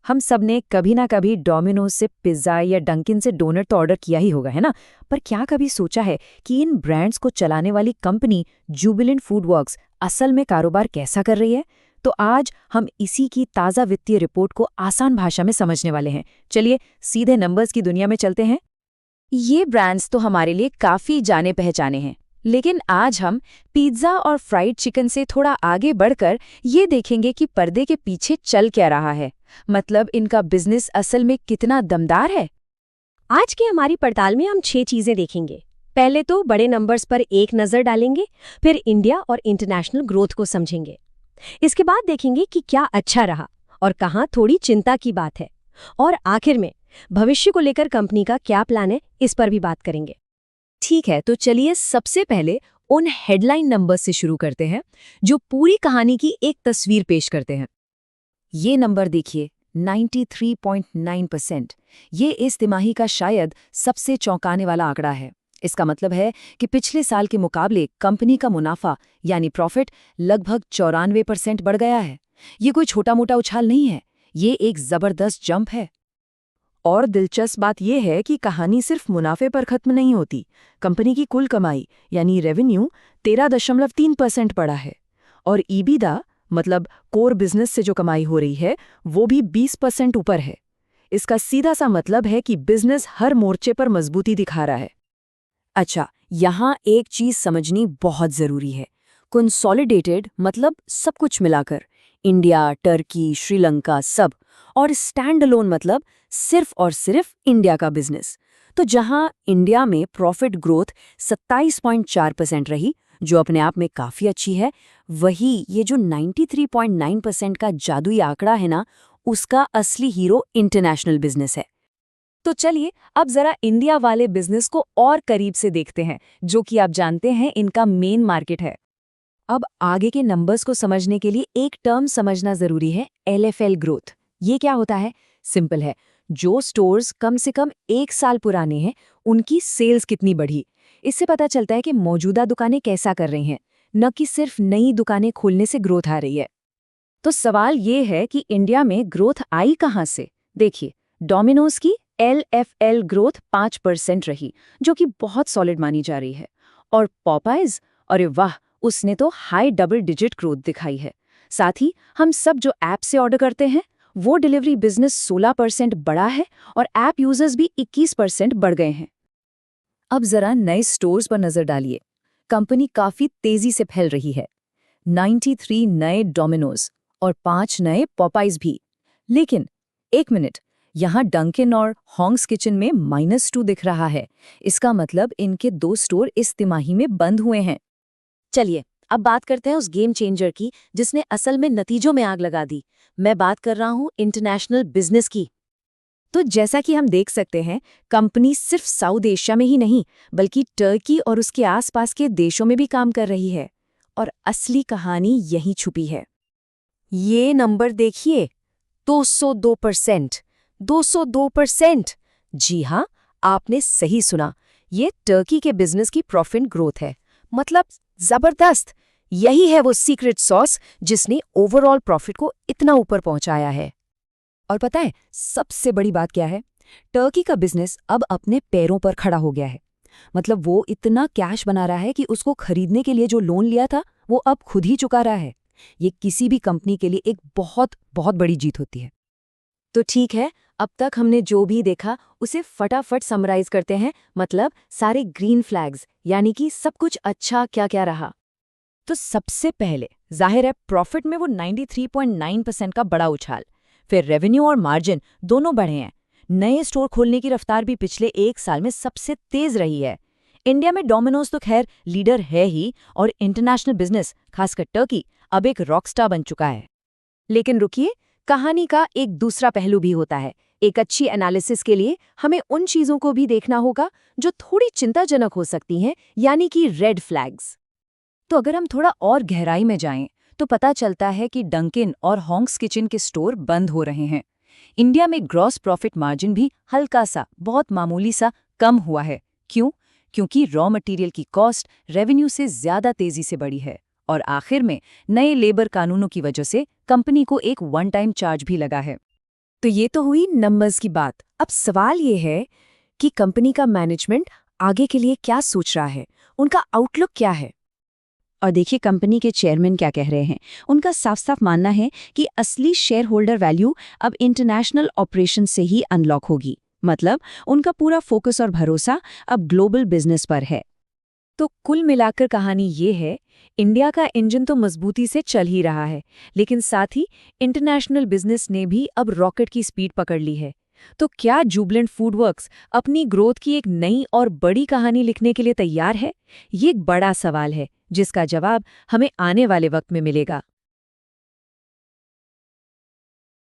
हम सब ने कभी ना कभी डोमिनोज से पिज्ज़ा या डंकिन से डोनट तो ऑर्डर किया ही होगा, है ना? पर क्या कभी सोचा है कि इन ब्रांड्स को चलाने वाली कंपनी जुबिलेंट फूडवर्क्स असल में कारोबार कैसा कर रही है? तो आज हम इसी की ताज़ा वित्तीय रिपोर्ट को आसान भाषा में समझने वाले हैं। चलिए सीधे नंबर्स की दुनिया में चलते हैं। ये ब्रांड्स तो हमारे लिए काफ़ी जाने पहचाने हैं, लेकिन आज हम पिज्ज़ा और फ्राइड चिकन से थोड़ा आगे बढ़कर ये देखेंगे कि पर्दे के पीछे चल क्या रहा है। मतलब इनका बिजनेस असल में कितना दमदार है। आज की हमारी पड़ताल में हम 6 चीजें देखेंगे। पहले तो बड़े नंबर्स पर एक नजर डालेंगे, फिर इंडिया और इंटरनेशनल ग्रोथ को समझेंगे। इसके बाद देखेंगे कि क्या अच्छा रहा और कहाँ थोड़ी चिंता की बात है। और आखिर में भविष्य को लेकर कंपनी का क्या प्लान है, इस पर भी बात करेंगे। ठीक है, तो चलिए सबसे पहले उन हेडलाइन नंबर्स से शुरू करते हैं जो पूरी कहानी की एक तस्वीर पेश करते हैं। ये नंबर देखिए, 93.9%। ये इस तिमाही का शायद सबसे चौंकाने वाला आंकड़ा है। इसका मतलब है कि पिछले साल के मुकाबले कंपनी का मुनाफा यानी प्रॉफिट लगभग 94% बढ़ गया है। ये कोई छोटा मोटा उछाल नहीं है, ये एक जबरदस्त जंप है। और दिलचस्प बात यह है कि कहानी सिर्फ मुनाफे पर खत्म नहीं होती। कंपनी की कुल कमाई यानी रेवेन्यू 13.3% बढ़ा है और ईबिदा मतलब कोर बिजनेस से जो कमाई हो रही है वो भी 20% ऊपर है। इसका सीधा सा मतलब है कि बिजनेस हर मोर्चे पर मजबूती दिखा रहा है। अच्छा, यहाँ एक चीज समझनी बहुत जरूरी है। कंसोलिडेटेड मतलब सब कुछ मिलाकर, इंडिया, टर्की, श्रीलंका सब, और स्टैंड अलोन मतलब सिर्फ और सिर्फ इंडिया का बिजनेस। तो जहां इंडिया में प्रॉफिट ग्रोथ 27.4% रही, जो अपने आप में काफी अच्छी है, वही ये जो 93.9% का जादुई आंकड़ा है ना, उसका असली हीरो इंटरनेशनल बिजनेस है। तो चलिए अब जरा इंडिया वाले बिजनेस को और करीब से देखते हैं, जो कि आप जानते हैं इनका मेन मार्केट है। अब आगे के नंबर्स को समझने के लिए एक टर्म समझना जरूरी है, LFL ग्रोथ। ये क्या होता है? सिंपल है, जो स्टोर्स कम से कम 1 साल पुराने हैं उनकी सेल्स कितनी बढ़ी। इससे पता चलता है कि मौजूदा दुकानें कैसा कर रही हैं, न कि सिर्फ नई दुकानें खोलने से ग्रोथ आ रही है। तो सवाल ये है कि इंडिया में ग्रोथ आई कहाँ से? देखिए, डोमिनोज की LFL ग्रोथ 5% रही, जो कि बहुत सॉलिड मानी जा रही है। और पॉपाइज, अरे वाह, उसने तो हाई डबल डिजिट ग्रोथ दिखाई है। साथ ही हम सब जो ऐप से ऑर्डर करते हैं वो डिलीवरी बिजनेस 16% बढ़ा है और ऐप यूजर्स भी 21% बढ़ गए हैं। अब जरा नए स्टोर्स पर नजर डालिए। कंपनी काफी तेजी से फैल रही है। 93 नए डोमिनोज और 5 नए पॉपाइज भी। लेकिन एक मिनट, यहाँ डंकिन और हॉन्ग्स किचन में -2 दिख रहा है। इसका मतलब इनके 2 स्टोर इस तिमाही में बंद हुए हैं। चलिए अब बात करते हैं उस गेम चेंजर की जिसने असल में नतीजों में आग लगा दी। मैं बात कर रहा हूँ इंटरनेशनल बिजनेस की। तो जैसा कि हम देख सकते हैं, कंपनी सिर्फ साउथ एशिया में ही नहीं बल्कि टर्की और उसके आसपास के देशों में भी काम कर रही है। और असली कहानी यहीं छुपी है। ये नंबर देखिए, 202%। 202%! जी हाँ, आपने सही सुना। ये टर्की के बिजनेस की प्रॉफिट ग्रोथ है। मतलब जबरदस्त! यही है वो सीक्रेट सॉस जिसने ओवरऑल प्रॉफिट को इतना ऊपर पहुंचाया है। और पता है सबसे बड़ी बात क्या है? टर्की का बिजनेस अब अपने पैरों पर खड़ा हो गया है। मतलब वो इतना कैश बना रहा है कि उसको खरीदने के लिए जो लोन लिया था वो अब खुद ही चुका रहा है। ये किसी भी कंपनी के लिए एक बहुत बहुत बड़ी जीत होती है। तो ठीक है, अब तक हमने जो भी देखा उसे फटाफट समराइज करते हैं। मतलब सारे ग्रीन फ्लैग्स, यानी कि सब कुछ अच्छा क्या क्या रहा। तो सबसे पहले जाहिर है प्रॉफिट में वो 93.9% का बड़ा उछाल। फिर रेवेन्यू और मार्जिन दोनों बढ़े हैं। नए स्टोर खोलने की रफ्तार भी पिछले 1 साल में सबसे तेज रही है। इंडिया में डोमिनोज तो खैर लीडर है ही, और इंटरनेशनल बिजनेस खासकर टर्की अब एक रॉकस्टार बन चुका है। लेकिन रुकिए, कहानी का एक दूसरा पहलू भी होता है। एक अच्छी एनालिसिस के लिए हमें उन चीजों को भी देखना होगा जो थोड़ी चिंताजनक हो सकती हैं, यानी कि रेड फ्लैग्स। तो अगर हम थोड़ा और गहराई में जाएं, तो पता चलता है कि डंकिन और हॉन्ग्स किचन के स्टोर बंद हो रहे हैं। इंडिया में ग्रॉस प्रॉफिट मार्जिन भी हल्का सा, बहुत मामूली सा कम हुआ है। क्यों? क्योंकि रॉ मटेरियल की कॉस्ट रेवेन्यू से ज्यादा तेजी से बढ़ी है। और आखिर में नए लेबर कानूनों की वजह से कंपनी को एक वन टाइम चार्ज भी लगा है। तो ये तो हुई नंबर्स की बात। अब सवाल ये है कि कंपनी का मैनेजमेंट आगे के लिए क्या सोच रहा है, उनका आउटलुक क्या है। और देखिए कंपनी के चेयरमैन क्या कह रहे हैं। उनका साफ साफ मानना है कि असली शेयर होल्डर वैल्यू अब इंटरनेशनल ऑपरेशन से ही अनलॉक होगी। मतलब उनका पूरा फोकस और भरोसा अब ग्लोबल बिजनेस पर है। तो कुल मिलाकर कहानी ये है, इंडिया का इंजन तो मजबूती से चल ही रहा है, लेकिन साथ ही इंटरनेशनल बिजनेस ने भी अब रॉकेट की स्पीड पकड़ ली है। तो क्या जुबिलेंट फूडवर्क्स अपनी ग्रोथ की एक नई और बड़ी कहानी लिखने के लिए तैयार है? ये एक बड़ा सवाल है, जिसका जवाब हमें आने वाले वक्त में मिलेगा।